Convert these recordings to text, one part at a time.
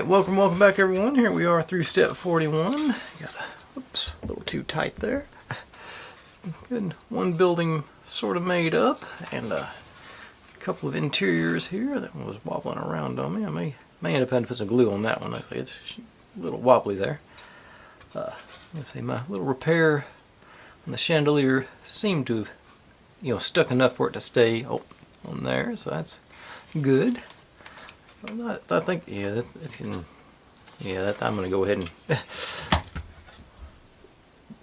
Alright, welcome back everyone. Here we are through step 41. Got a little too tight there. Good, one building sort of made up, and a couple of interiors here that was wobbling around on me. I may end up having to put some glue on that one. I think it's a little wobbly there. Let's see, my little repair on the chandelier seemed to have, stuck enough for it to stay on there, so that's good. I think, yeah, I'm going to go ahead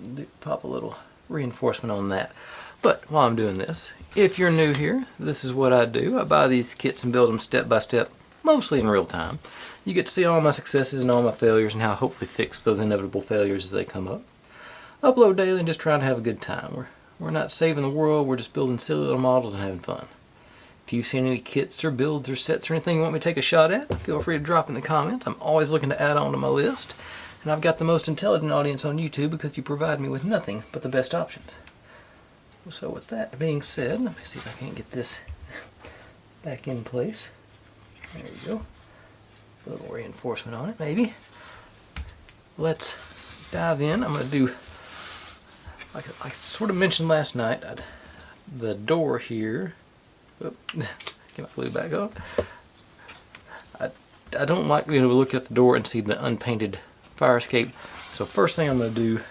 and pop a little reinforcement on that. But while I'm doing this, if you're new here, this is what I do. I buy these kits and build them step by step, mostly in real time. You get to see all my successes and all my failures and how I hopefully fix those inevitable failures as they come up. Upload daily and just trying to have a good time. We're not saving the world, we're just building silly little models and having fun. If you've seen any kits or builds or sets or anything you want me to take a shot at, feel free to drop in the comments. I'm always looking to add on to my list. And I've got the most intelligent audience on YouTube because you provide me with nothing but the best options. So with that being said, let me see if I can't get this back in place. There you go. A little reinforcement on it, maybe. Let's dive in. I'm going to do, like I sort of mentioned last night, the door here. Oop, get my glue back on. I don't like being able to look at the door and see the unpainted fire escape. So first thing I'm going to do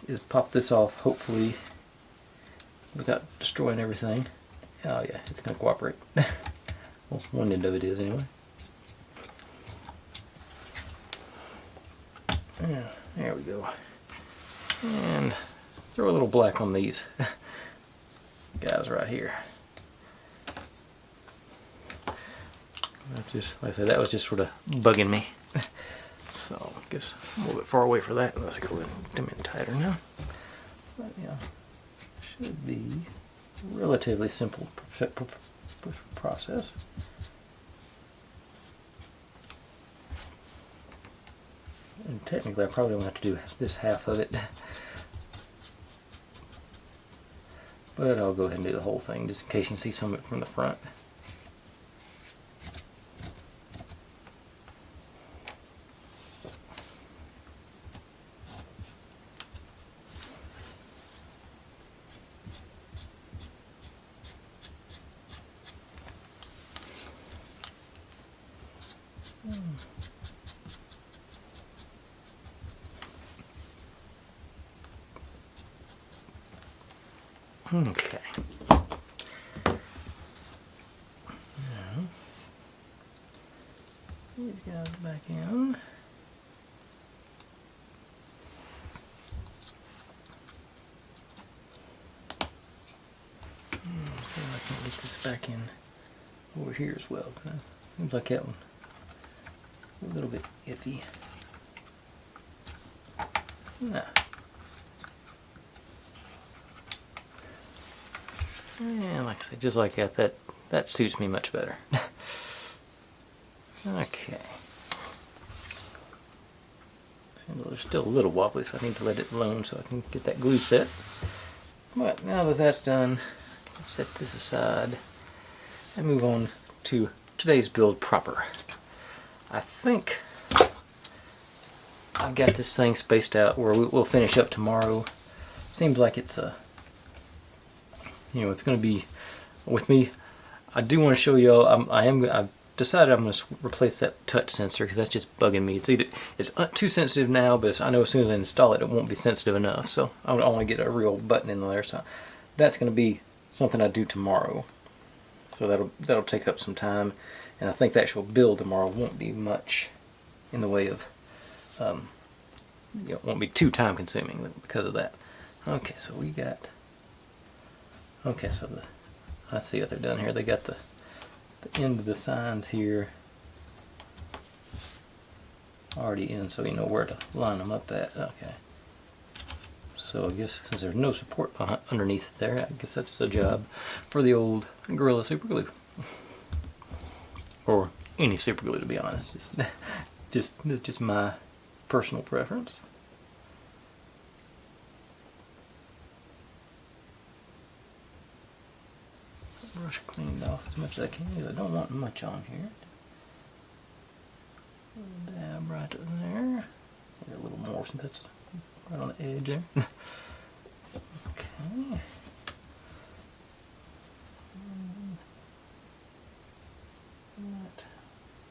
is pop this off, hopefully without destroying everything. Oh yeah, it's going to cooperate. Well, one end of it is anyway. Yeah, there we go. And throw a little black on these guys right here. Just like I said, that was just sort of bugging me. So I guess I'm a little bit far away for that. Let's go ahead and come in tighter now. But yeah, should be a relatively simple process. And technically I probably don't have to do this half of it. But I'll go ahead and do the whole thing just in case you can see some of it from the front. Okay. Now, these guys back in. See if I can get this back in over here as well. Seems like that one a little bit iffy. Nah. And like I said, just like that suits me much better. Okay. There's still a little wobbly, so I need to let it alone so I can get that glue set. But now that that's done, let's set this aside and move on to today's build proper. I think I've got this thing spaced out where we'll finish up tomorrow. Seems like it's it's going to be, with me, I do want to show you all, I've decided I'm going to replace that touch sensor because that's just bugging me. It's too sensitive now, but I know as soon as I install it, it won't be sensitive enough. So I want to get a real button in there. So that's going to be something I do tomorrow. So that'll take up some time, and I think the actual build tomorrow won't be much in the way of, won't be too time consuming because of that. Okay, so we got. Okay, so I see what they've done here. They got the end of the signs here already in, so you know where to line them up at. Okay. So I guess since there's no support underneath it there, I guess that's the job for the old Gorilla Super Glue. Or any super glue, to be honest. Just my personal preference. Brush cleaned off as much as I can because I don't want much on here. Dab right there. Maybe a little more since that's right on the edge there. Okay. That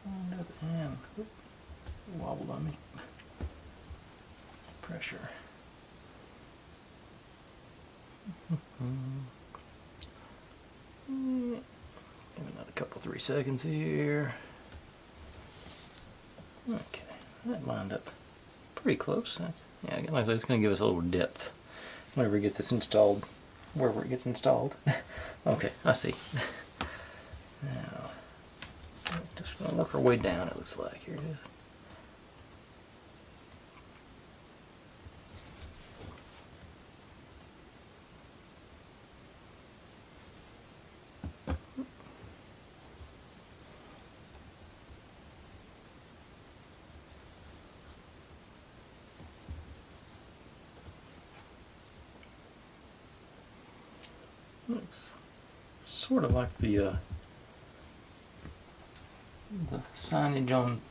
wound up and wobbled on me. Pressure. Give it another couple, 3 seconds here. Okay, that lined up pretty close. That's, yeah, again, like that's going to give us a little depth whenever we get this installed, wherever it gets installed. Okay, I see. Now, just going to work our way down, it looks like. Here it is. Looks sort of like the signage on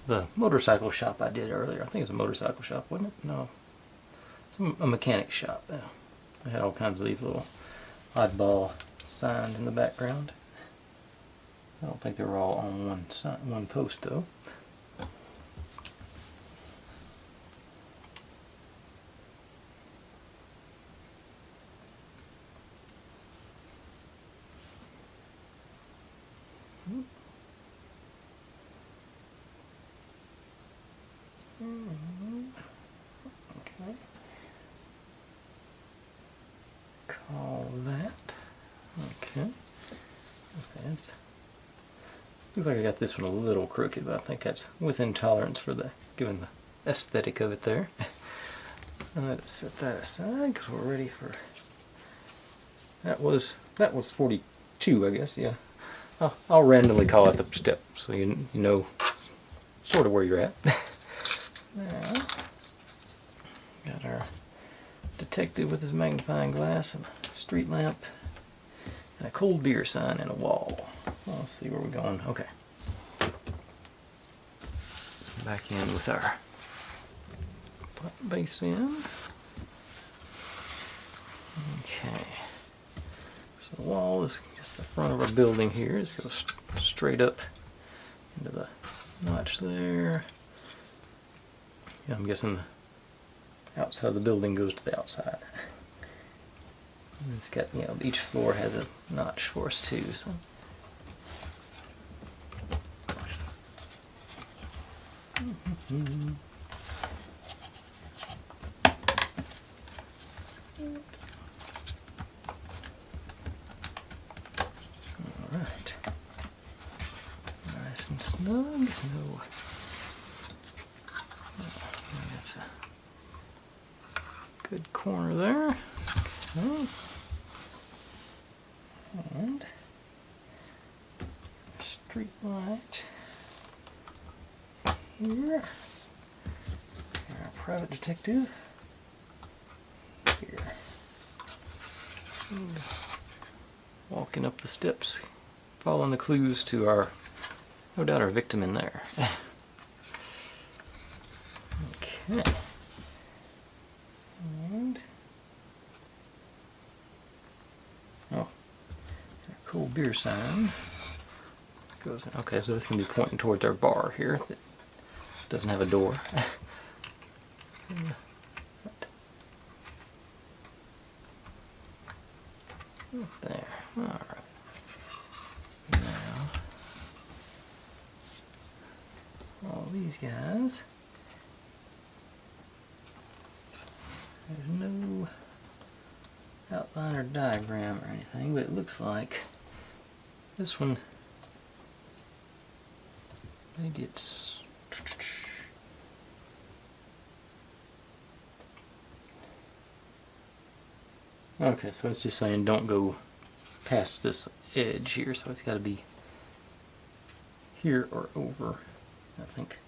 the motorcycle shop I did earlier. I think it's a motorcycle shop, wasn't it? No, it's a mechanic shop. They had all kinds of these little oddball signs in the background. I don't think they were all on one post though. Okay. Call that. Okay. Looks like I got this one a little crooked, but I think that's within tolerance for given the aesthetic of it there. So let's set that aside because we're ready for. That was 42, I guess. Yeah. I'll randomly call it the step so you know sort of where you're at. Now, got our detective with his magnifying glass and a street lamp and a cold beer sign and a wall. Well, let's see where we're going. Okay. Back in with our base in. Okay. So the wall is just the front of our building here. Just goes straight up into the notch there. Yeah, I'm guessing the outside of the building goes to the outside. And it's got, each floor has a notch for us too. So. All right. Nice and snug. No. That's a good corner there. Okay. And street light here. Our private detective here. Walking up the steps, following the clues to our, no doubt, our victim in there. Okay. And our cool beer sign goes in. Okay, so it's going to be pointing towards our bar here that doesn't have a door. There. Alright. Now, all these guys, there's no outline or diagram or anything, but it looks like this one, maybe it's, okay, so it's just saying don't go past this edge here, so it's got to be here or over, I think.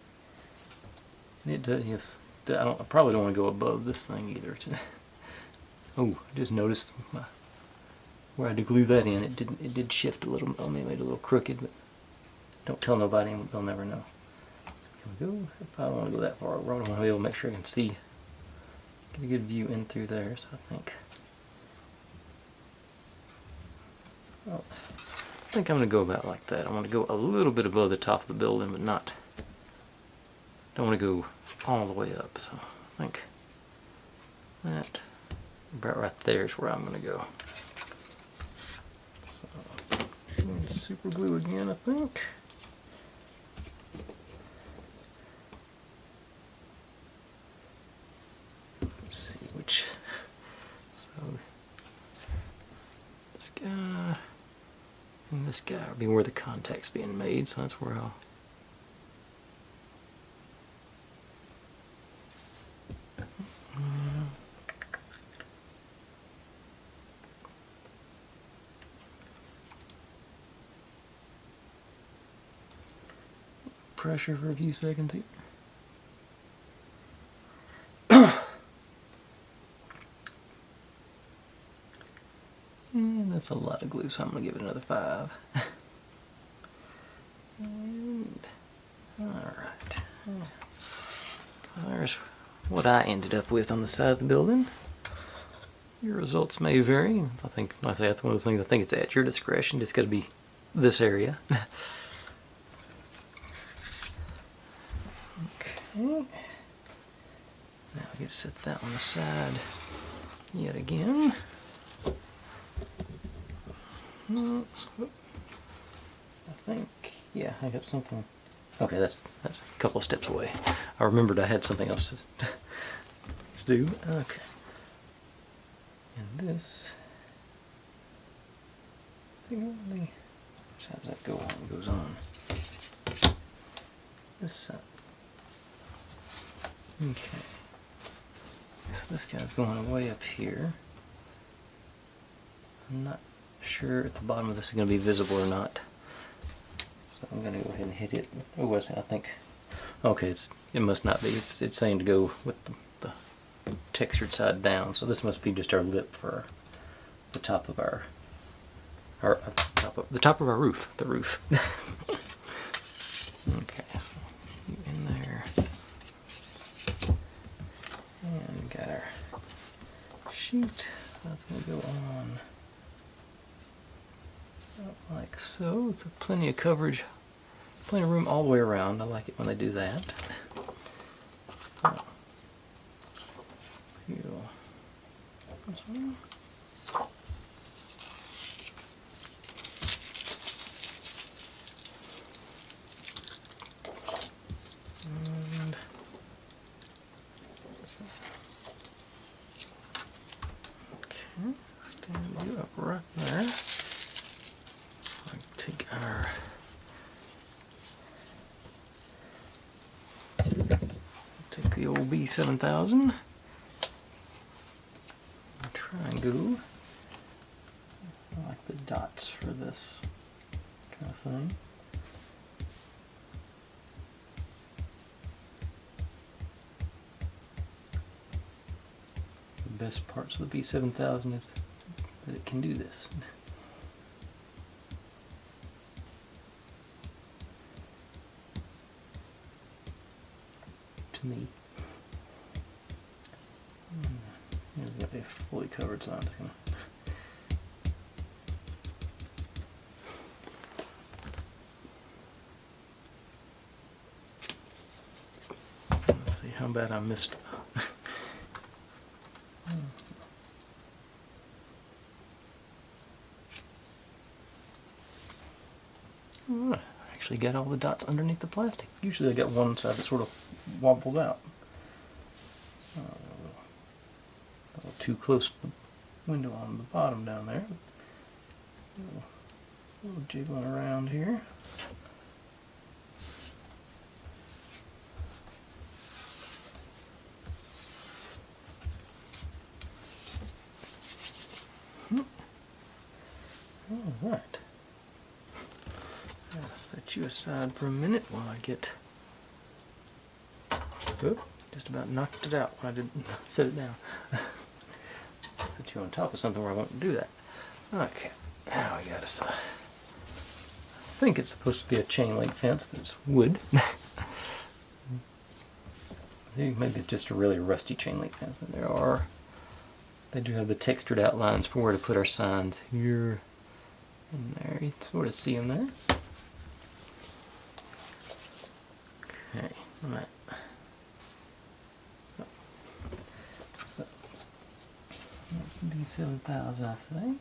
And it does, yes. I probably don't want to go above this thing either. Oh, I just noticed where I had to glue that in. It did shift a little. I made it a little crooked, but don't tell nobody, they'll never know. There we go. If I don't want to go that far over, I want to be able to make sure I can see, get a good view in through there. So I think I'm going to go about like that. I want to go a little bit above the top of the building, but not. Don't want to go all the way up. So I think that about right there is where I'm going to go. So super glue again, I think. Let's see which. So this guy and this guy will be where the contact's being made, so that's where I'll. Pressure for a few seconds here. And that's a lot of glue, so I'm going to give it another 5. And, alright. There's what I ended up with on the side of the building. Your results may vary. I think that's one of those things. I think it's at your discretion. It's got to be this area. Okay. Now I get to set that on the side yet again. I think, yeah, I got something. Okay, that's a couple of steps away. I remembered I had something else to do. Okay. And this, how does that go on? It goes on this side. Okay. So this guy's going way up here. I'm not sure if the bottom of this is going to be visible or not. So I'm going to go ahead and hit it. Oh, I think. Okay, it must not be. It's saying to go with the textured side down. So this must be just our lip for the top of our roof. The roof. Okay, so you in there. And we got our sheet. That's going to go on like so. It's plenty of coverage, plenty of room all the way around. I like it when they do that. Peel this one. And this one. Okay, stand you up right there. Take our the old B7000. Try and go. I like the dots for this kind of thing. The best parts of the B7000 is that it can do this. To me. Here's got a fully covered, so I'm just gonna. Let's see how bad I missed. I actually got all the dots underneath the plastic. Usually I got one side that sort of wobbled out. A little too close to the window on the bottom down there. A little jiggling around here. Alright. I'll set you aside for a minute while I get. Oop, just about knocked it out when I didn't set it down. Put you on top of something where I won't do that. Okay, now we got us. I think it's supposed to be a chain link fence, but it's wood. maybe it's just a really rusty chain link fence. And they do have the textured outlines for where to put our signs here and there. You can sort of see them there. Okay, right. So, D7000, I think.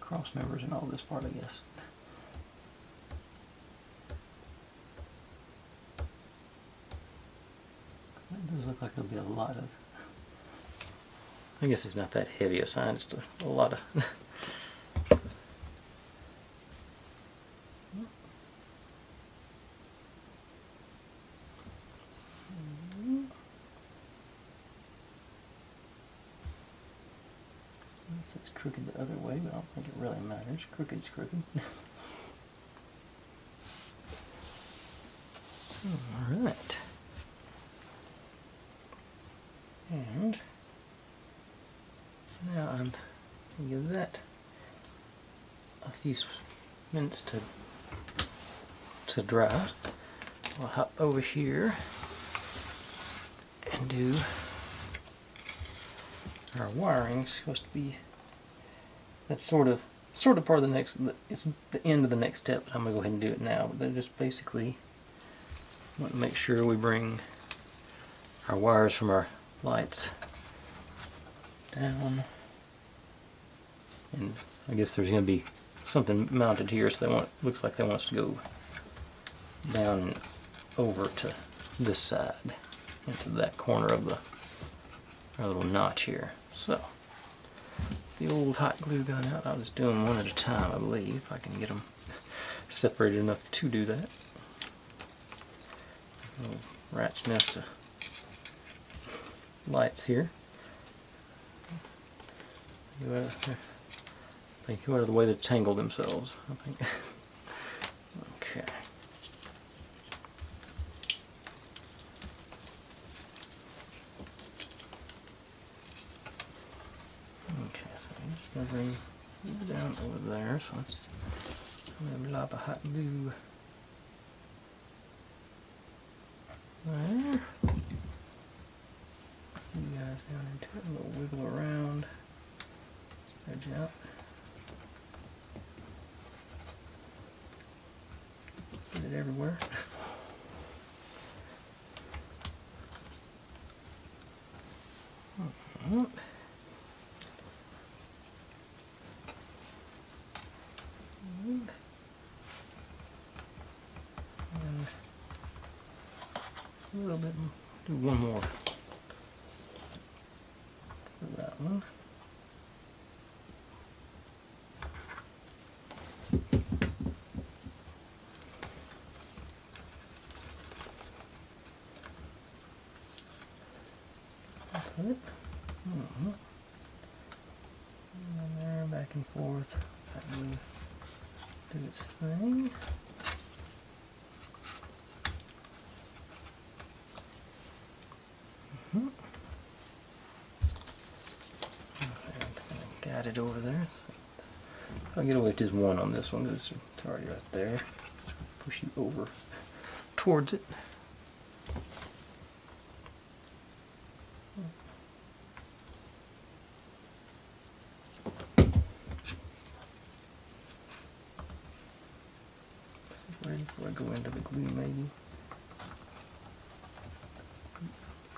Cross members and all this part, I guess. That does look like there'll be a lot of. I guess it's not that heavy a sign, it's a lot of. It's crooked the other way, but I don't think it really matters. Crooked's crooked. Alright. And now I'm going to give that a few minutes to dry. I'll hop over here and do our wiring. Supposed to be, that's sort of part of the next, it's the end of the next step, but I'm going to go ahead and do it now. But they're just basically want to make sure we bring our wires from our lights down, and I guess there's going to be something mounted here, so looks like they want us to go down and over to this side, into that corner of our little notch here. So the old hot glue gun out. I was doing one at a time, I believe, if I can get them separated enough to do that. Little rat's nest of lights here. I think you are the way they tangle themselves, I think. Okay. Okay, so I'm just going to bring it down over there. So let's lob a hot glue there. You guys down into it, a little wiggle around, spread out. Get it everywhere. And a little bit, do one more for that one. That's it. And there, back and forth. That will do its thing. Okay, it's going to guide it over there. So I'll get away with just one on this one because it's already right there. Just push you over towards it. Ready before I go into the glue, maybe.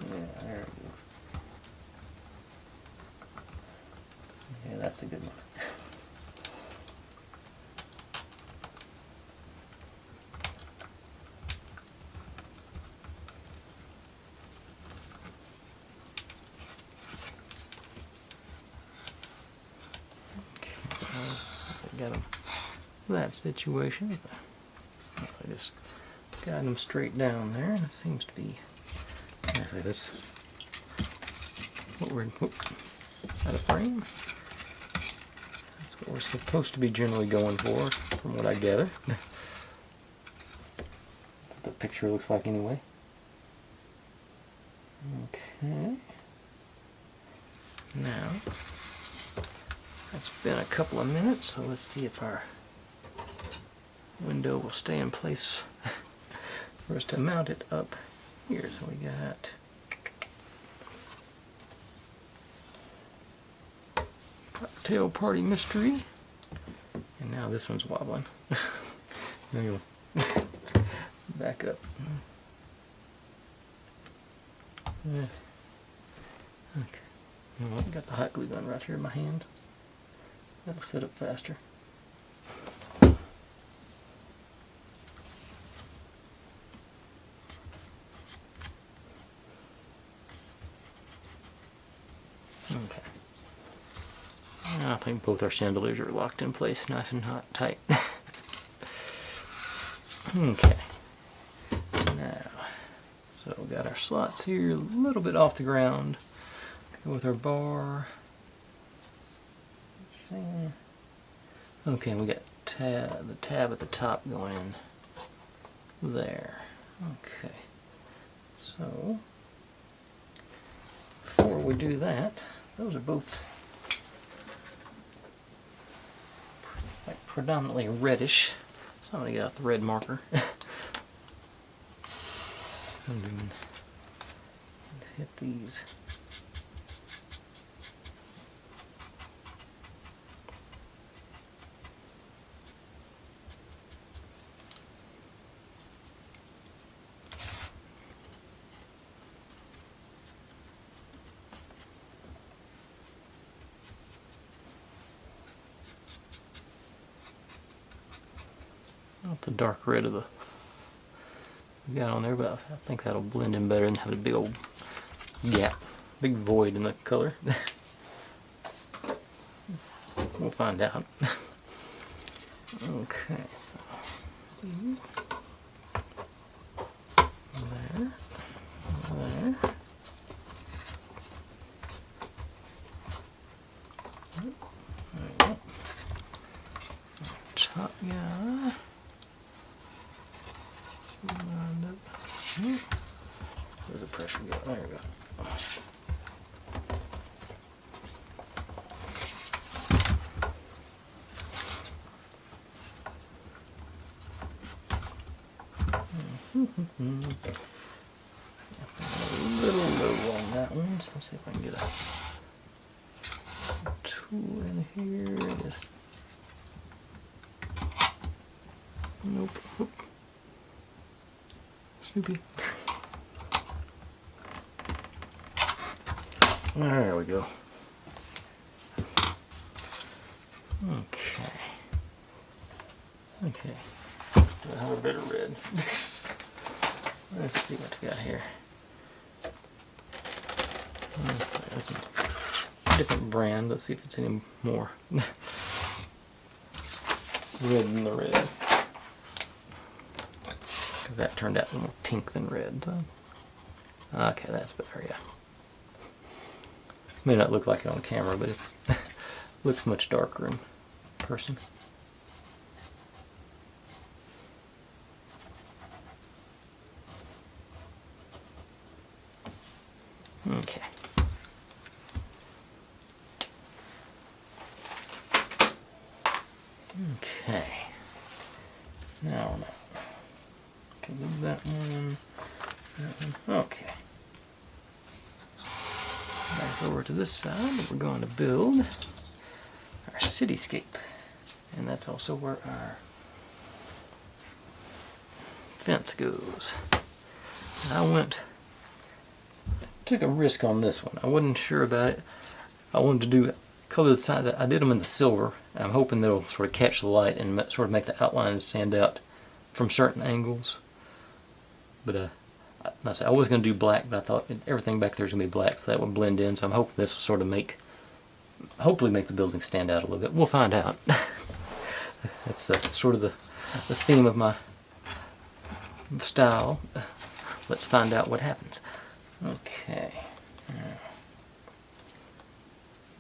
Yeah, there we go. Yeah, that's a good one. Okay, got them. That situation. I just got them straight down there, and it seems to be. Actually, that's what we're out of frame. That's what we're supposed to be generally going for, from what I gather. That's what the picture looks like, anyway. Okay. Now, it's been a couple of minutes, so let's see if our window will stay in place for us to mount it up here. So we got cocktail party mystery, and now this one's wobbling. Then you'll back up. Okay. Well, I got the hot glue gun right here in my hand. That'll set up faster. Okay. I think both our chandeliers are locked in place nice and hot, tight. Okay. Now, so we got our slots here a little bit off the ground. Go with our bar. Let's see. Okay, we got the tab at the top going in there. Okay. So, before we do that, those are both like predominantly reddish. So I'm going to get out the red marker. I'm doing hit these. Not the dark red of the we got on there, but I think that'll blend in better than having a big old gap, big void in the color. We'll find out. Okay, so there, there. There we go. Top guy. Where's the pressure go? There we go. A little low on that one, so let's see if I can get a tool in here. Just nope. Oop. Snoopy. There we go. Okay. Okay. Do I have a bit of red? Let's see what we got here. Okay, that's a different brand. Let's see if it's any more red than the red. Because that turned out more pink than red. So. Okay, that's better, yeah. May not look like it on camera, but it's looks much darker in person. Okay. Okay. Now we're not. Okay, move that one. Okay. Back over to this side, we're going to build our cityscape. And that's also where our fence goes. And took a risk on this one. I wasn't sure about it. I wanted to do color the side. I did them in the silver, and I'm hoping they'll sort of catch the light and sort of make the outlines stand out from certain angles. But I was going to do black, but I thought everything back there is going to be black, so that would blend in. So I'm hoping this will sort of hopefully make the building stand out a little bit. We'll find out. That's sort of the theme of my style. Let's find out what happens. Okay.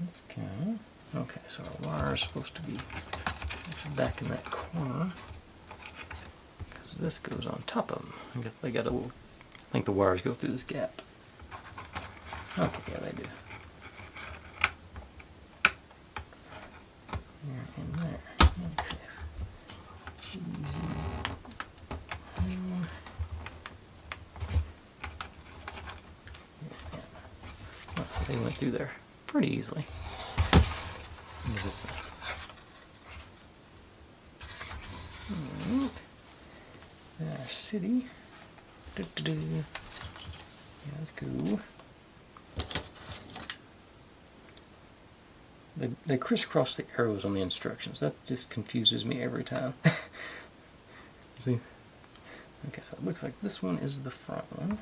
Let's go. Okay, so our wire is supposed to be back in that corner. Because this goes on top of them. They got a little. I think the wires go through this gap. Okay, yeah, they do. Here and there. Okay. Easy. They went through there pretty easily. There's our city. Yeah, let's go. They crisscross the arrows on the instructions. That just confuses me every time. See? Okay, so it looks like this one is the front one.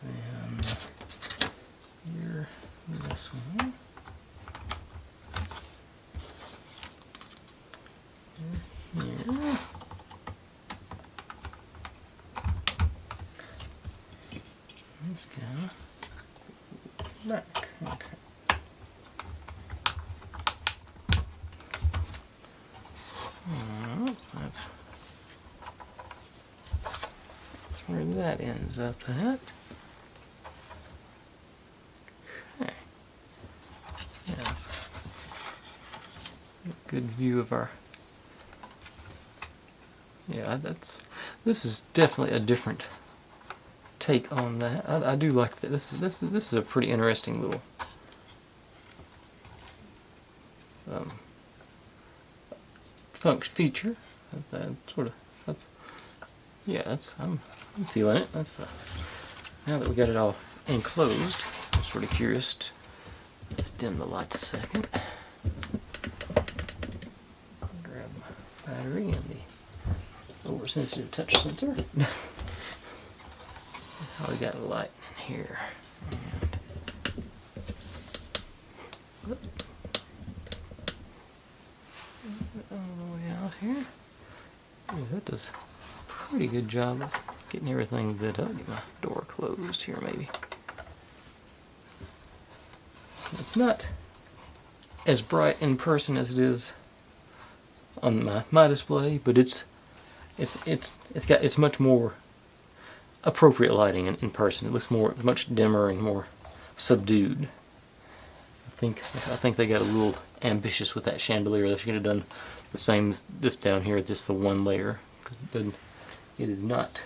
And here, this one. Here. Let's go back. Okay. So that's where that ends up at. Okay. Yeah, that's a good view of our. Yeah, this is definitely a different take on that. I do like that. This is a pretty interesting little feature. I'm feeling it. Now that we got it all enclosed, I'm sort of curious. Let's dim the lights a second. Grab my battery and the oversensitive touch sensor. How we got a light in here. And all the way out here. Yeah, that does a pretty good job of getting everything lit up. Get my door closed here, maybe. It's not as bright in person as it is on my display, but it's much more appropriate lighting in person. It looks much dimmer and more subdued. I think they got a little ambitious with that chandelier. They should have done the same as this down here, just the one layer. It is not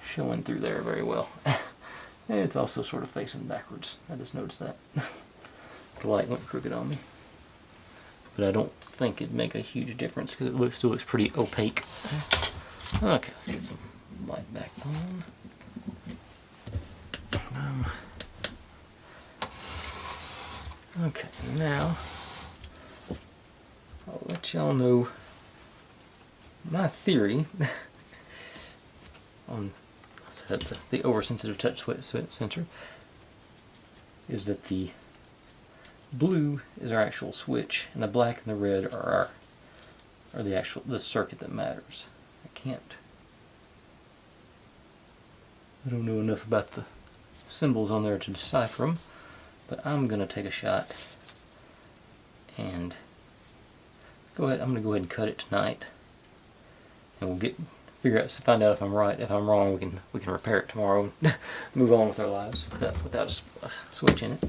showing through there very well. And it's also sort of facing backwards. I just noticed that. The light went crooked on me. But I don't think it'd make a huge difference because it still looks pretty opaque. Okay, let's get some light back on. Okay, now I'll let y'all know my theory on the oversensitive touch sensor is that the blue is our actual switch and the black and the red are the circuit that matters. I don't know enough about the symbols on there to decipher them, but I'm going to take a shot and I'm going to go ahead and cut it tonight, and we'll find out if I'm right. If I'm wrong, we can repair it tomorrow and move on with our lives without a switch in it.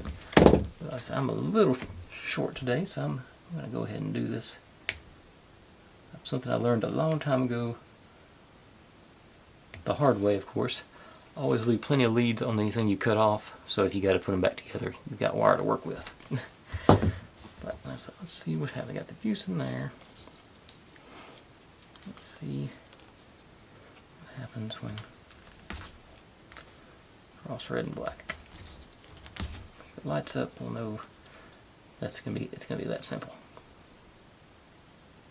But I'm a little short today, so I'm going to go ahead and do this. Something I learned a long time ago, the hard way, of course. Always leave plenty of leads on anything you cut off, so if you got to put them back together, you've got wire to work with. But let's see what have they got the fuse in there. Let's see what happens when cross red and black. If it lights up, we'll know it's gonna be that simple.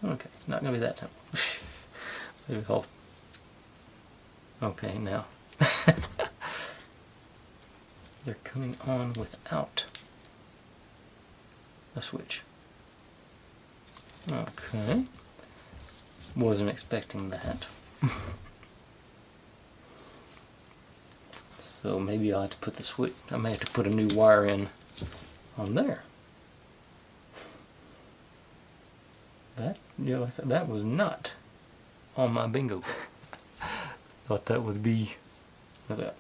Okay, it's not gonna be that simple. Maybe I'll. Okay, now. They're coming on without a switch. Okay. Wasn't expecting that. So maybe I'll have to put the switch. I may have to put a new wire in on there. That was not on my bingo. Thought that would be. I thought,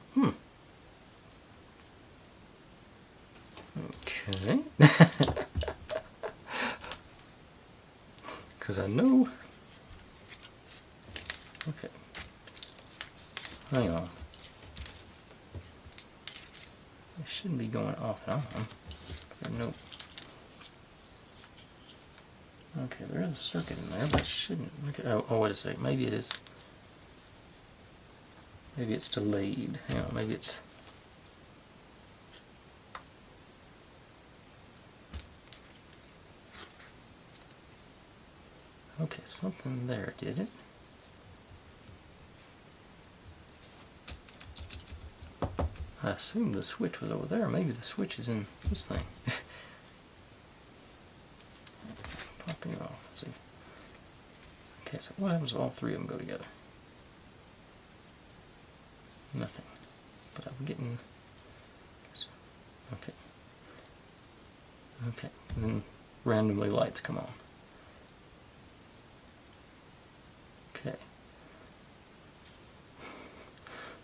Okay. Because I know... Okay. Hang on. It shouldn't be going off and on. Nope. Okay, there is a circuit in there, but it shouldn't. Okay. Oh, wait a second. Maybe it is. Maybe it's delayed. Hang on, maybe it's... Okay, something there did it. I assumed the switch was over there. Maybe the switch is in this thing. Popping off. Let's see. Okay, so what happens if all three of them go together? Nothing. But I'm getting... Okay. Okay. And then randomly lights come on. Okay.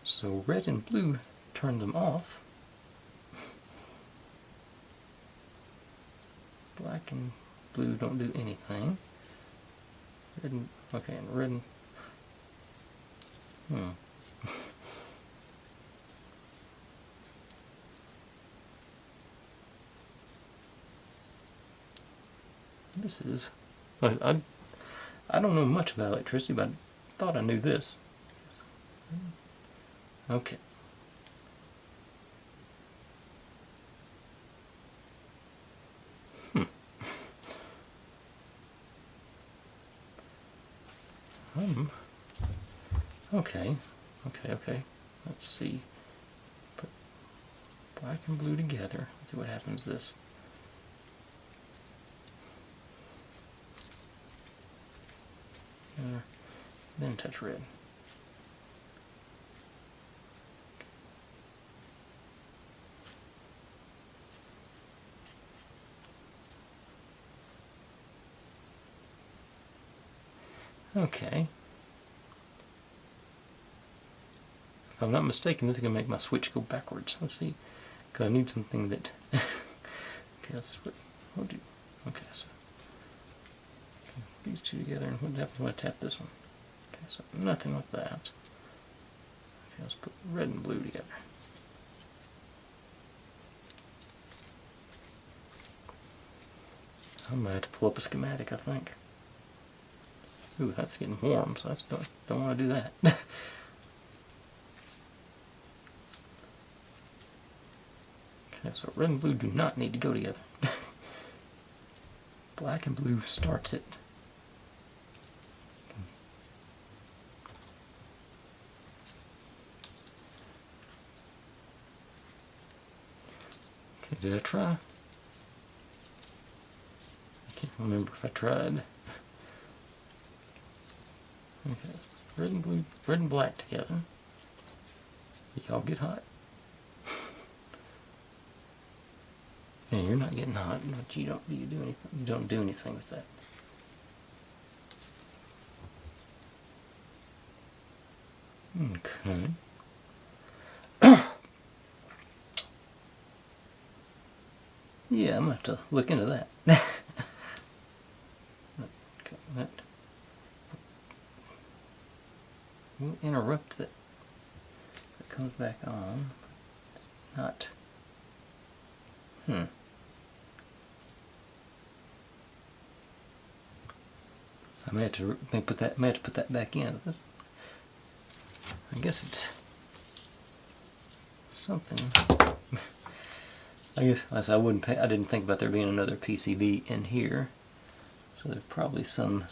So red and blue turn them off. Black and blue don't do anything. Red and... Okay, and red and... This is... I don't know much about electricity, but I thought I knew this. Okay. Okay. Okay. Let's see. Put black and blue together. Let's see what happens to this. Then touch red. Okay. If I'm not mistaken, this is going to make my switch go backwards. Let's see. Because I need something that... Okay, that's what I'll do. Okay, so... These two together, and what happens when I tap this one? Okay, so nothing with that. Okay, let's put red and blue together. I might have to pull up a schematic, I think. Ooh, that's getting warm, so I don't want to do that. Okay, so red and blue do not need to go together. Black and blue starts it. Okay, did I try? I can't remember if I tried. Okay, red and blue, red and black together. Y'all get hot. Yeah, you're not getting hot, but you don't do anything with that. Okay. Yeah, I'm gonna have to look into that. Okay, that will interrupt that. It comes back on. It's not. I may have to put that back in. I guess it's something. I guess I didn't think about there being another PCB in here, so there's probably some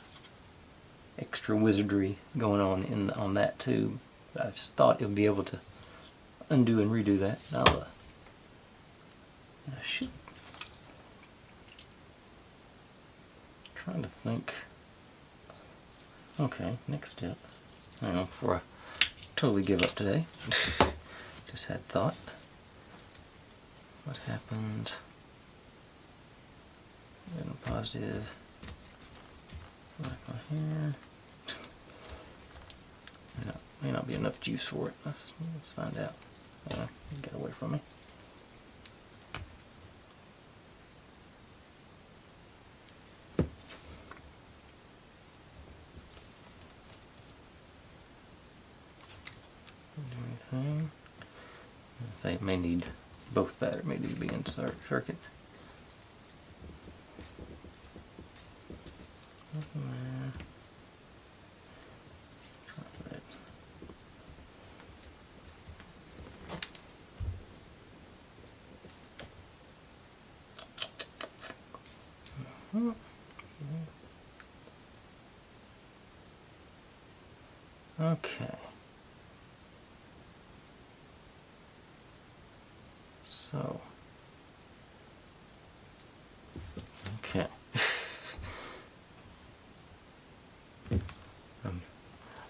extra wizardry going on on that too. I just thought it would be able to undo and redo that. I should. Trying to think. Okay, next step. I don't know, before I totally give up today. Just had thought. What happens when a positive black on here? May not be enough juice for it. Let's find out. Get away from me. thing. I say it may need both batteries, may need to be in circuit. Okay. So. Okay.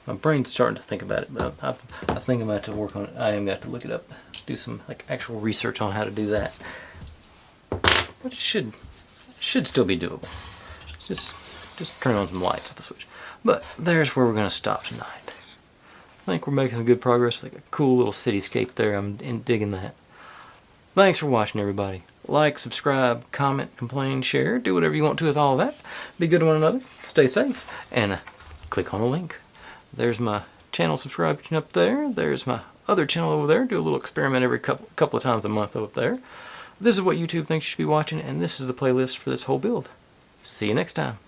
My brain's starting to think about it, but I think I'm going to work on it. I am going to have to look it up, do some like actual research on how to do that. But it should still be doable. Just turn on some lights with the switch. But there's where we're going to stop tonight. I think we're making some good progress. Like a cool little cityscape there. I'm digging that. Thanks for watching, everybody. Like, subscribe, comment, complain, share. Do whatever you want to with all of that. Be good to one another. Stay safe. And click on a link. There's my channel subscription up there. There's my other channel over there. Do a little experiment every couple of times a month up there. This is what YouTube thinks you should be watching, and this is the playlist for this whole build. See you next time.